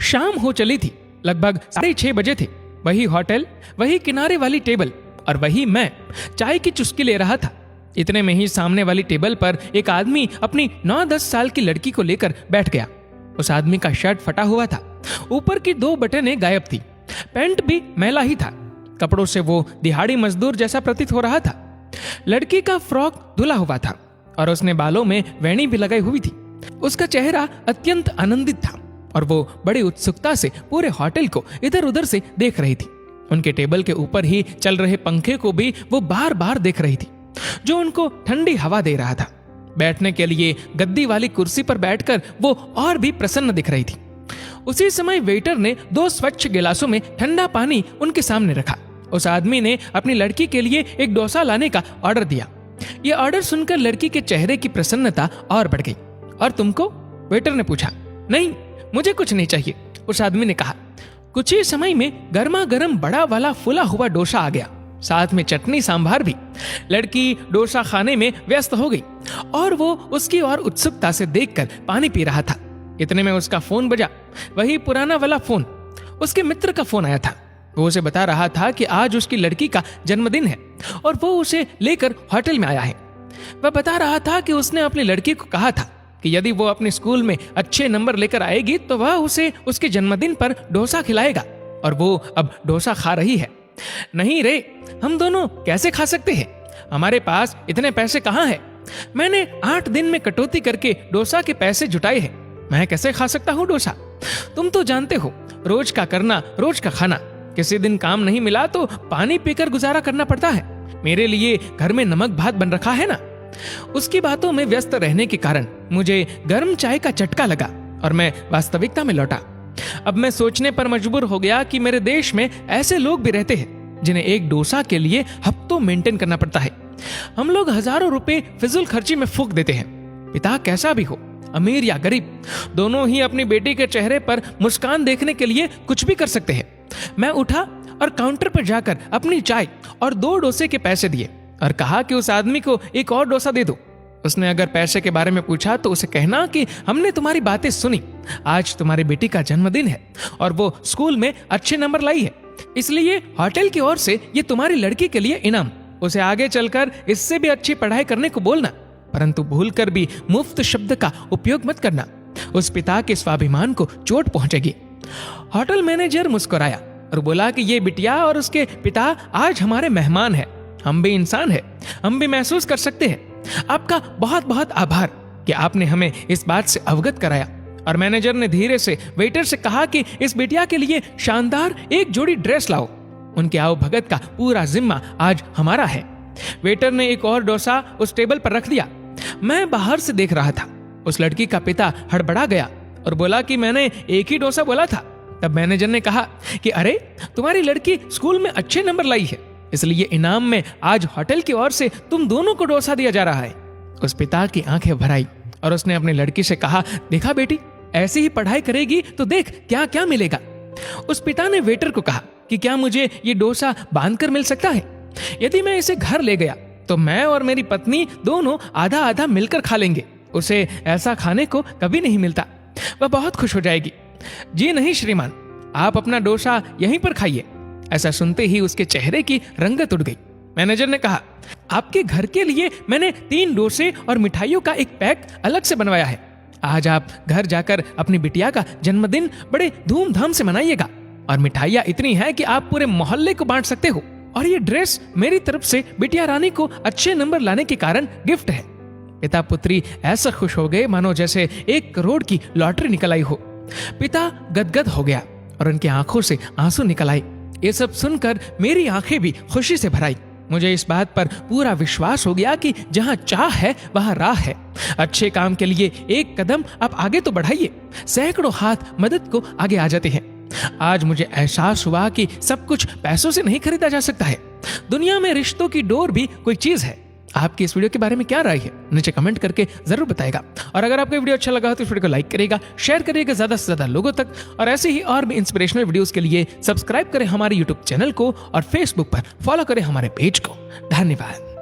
शाम हो चली थी, लगभग 6:30 बजे थे। वही होटल, वही किनारे वाली टेबल और वही मैं चाय की चुस्की ले रहा था। इतने में ही सामने वाली टेबल पर एक आदमी अपनी 9-10 साल की लड़की को लेकर बैठ गया। उस आदमी का शर्ट फटा हुआ था, ऊपर की 2 बटनें गायब थी, पैंट भी मैला ही था। कपड़ों से वो दिहाड़ी मजदूर जैसा प्रतीत हो रहा था। लड़की का फ्रॉक धुला हुआ था और उसने बालों में वेणी भी लगाई हुई थी। उसका चेहरा अत्यंत आनंदित था और वो बड़ी उत्सुकता से पूरे होटल को इधर उधर से देख रही थी। उनके टेबल के ऊपर ही चल रहे पंखे को भी वो बार बार देख रही थी, जो उनको ठंडी हवा दे रहा था। बैठने के लिए गद्दी वाली कुर्सी पर बैठकर वो और भी प्रसन्न दिख रही थी। उसी समय वेटर ने 2 स्वच्छ गिलासों में ठंडा पानी उनके सामने रखा। उस आदमी ने अपनी लड़की के लिए एक डोसा लाने का ऑर्डर दिया। यह ऑर्डर सुनकर लड़की के चेहरे की प्रसन्नता और बढ़ गई। और तुमको? वेटर ने पूछा। नहीं, मुझे कुछ नहीं चाहिए, उस आदमी ने कहा। कुछ ही समय में गर्मा गर्म बड़ा वाला फुला हुआ डोसा आ गया, साथ में चटनी सांभार भी। लड़की डोसा खाने में व्यस्त हो गई और वो उसकी और उत्सुकता से देखकर पानी पी रहा था। इतने में उसका फोन बजा, वही पुराना वाला फोन। उसके मित्र का फोन आया था। वो उसे बता रहा था कि आज उसकी लड़की का जन्मदिन है और वो उसे लेकर होटल में आया है। वह बता रहा था कि उसने अपनी लड़की को कहा था कि यदि वो अपने स्कूल में अच्छे नंबर लेकर आएगी तो वह उसे उसके जन्मदिन पर डोसा खिलाएगा, और वो अब डोसा खा रही है। नहीं रे, हम दोनों कैसे खा सकते हैं? हमारे पास इतने पैसे कहाँ हैं? मैंने 8 दिन में कटौती करके डोसा के पैसे जुटाए हैं। मैं कैसे खा सकता हूँ डोसा? तुम तो जानते हो, रोज का करना रोज का खाना। किसी दिन काम नहीं मिला तो पानी पीकर गुजारा करना पड़ता है। मेरे लिए घर में नमक भात बन रखा है ना। उसकी बातों में व्यस्त रहने के कारण मुझे गर्म चाय का चटका लगा और मैं वास्तविकता में लौटा। अब मैं सोचने पर मजबूर हो गया कि मेरे देश में ऐसे लोग भी रहते हैं जिन्हें एक डोसा के लिए हफ्तों मेंटेन करना पड़ता है। हम लोग हजारों रुपए फिजूल खर्ची में फूंक देते हैं। पिता कैसा भी हो, अमीर या गरीब, दोनों ही अपनी बेटी के चेहरे पर मुस्कान देखने के लिए कुछ भी कर सकते हैं। मैं उठा और काउंटर पर जाकर अपनी चाय और 2 डोसे के पैसे दिए और कहा कि उस आदमी को एक और डोसा दे दो। उसने अगर पैसे के बारे में पूछा तो उसे कहना कि हमने तुम्हारी बातें सुनी, आज तुम्हारी बेटी का जन्मदिन है और वो स्कूल में अच्छे नंबर लाई है, इसलिए होटल की ओर से ये तुम्हारी लड़की के लिए इनाम। उसे आगे चलकर इससे भी अच्छी पढ़ाई करने को बोलना, परंतु भूलकर भी मुफ्त शब्द का उपयोग मत करना। उस पिता के स्वाभिमान को चोट पहुंचेगी। होटल मैनेजर मुस्कुराया और बोला कि ये बिटिया और उसके पिता आज हमारे मेहमान हैं। हम भी इंसान हैं, हम भी महसूस कर सकते हैं। आपका बहुत बहुत आभार कि आपने हमें इस बात से अवगत कराया। और मैनेजर ने धीरे से वेटर से कहा कि इस बिटिया के लिए शानदार एक जोड़ी ड्रेस लाओ। उनके आओ भगत का पूरा जिम्मा आज हमारा है। वेटर ने एक और डोसा उस टेबल पर रख दिया। मैं बाहर से देख रहा था। उस लड़की का पिता हड़बड़ा गया और बोला कि मैंने एक ही डोसा बोला था। तब मैनेजर ने कहा कि अरे, तुम्हारी लड़की स्कूल में अच्छे नंबर लाई है, इसलिए इनाम में आज होटल की ओर से तुम दोनों को डोसा दिया जा रहा है। उस पिता की आंखें भर आई और उसने अपनी लड़की से कहा, देखा बेटी, ऐसी ही पढ़ाई करेगी तो देख क्या क्या मिलेगा। उस पिता ने वेटर को कहा कि क्या मुझे ये डोसा बांधकर मिल सकता है? यदि मैं इसे घर ले गया तो मैं और मेरी पत्नी दोनों आधा आधा मिलकर खा लेंगे। उसे ऐसा खाने को कभी नहीं मिलता, वह बहुत खुश हो जाएगी। जी नहीं श्रीमान, आप अपना डोसा यहीं पर खाइए। ऐसा सुनते ही उसके चेहरे की रंगत उड़ गई। मैनेजर ने कहा, आपके घर के लिए मैंने 3 डोसे और मिठाइयों का एक पैक अलग से बनवाया है। आज आप घर जाकर अपनी बिटिया का जन्मदिन बड़े धूमधाम से मनाइएगा और मिठाइयाँ इतनी हैं कि आप पूरे मोहल्ले को बांट सकते हो। और ये ड्रेस मेरी तरफ से बिटिया रानी को अच्छे नंबर लाने के कारण गिफ्ट है। पिता पुत्री ऐसा खुश हो गए मानो जैसे 1 करोड़ की लॉटरी निकल आई हो। पिता गदगद हो गया और उनकी आंखों से आंसू निकल आए। ये सब सुनकर मेरी आंखें भी खुशी से भर आई। मुझे इस बात पर पूरा विश्वास हो गया कि जहां चाह है वहां राह है। अच्छे काम के लिए एक कदम आप आगे तो बढ़ाइए, सैकड़ों हाथ मदद को आगे आ जाते हैं। आज मुझे एहसास हुआ कि सब कुछ पैसों से नहीं खरीदा जा सकता है। दुनिया में रिश्तों की डोर भी कोई चीज है। आपकी इस वीडियो के बारे में क्या राय है, नीचे कमेंट करके जरूर बताएगा। और अगर आपको वीडियो अच्छा लगा हो तो इस वीडियो को लाइक करिएगा, शेयर करिएगा ज्यादा से ज्यादा लोगों तक। और ऐसे ही और भी इंस्पिरेशनल वीडियोस के लिए सब्सक्राइब करें हमारे यूट्यूब चैनल को और फेसबुक पर फॉलो करें हमारे पेज को। धन्यवाद।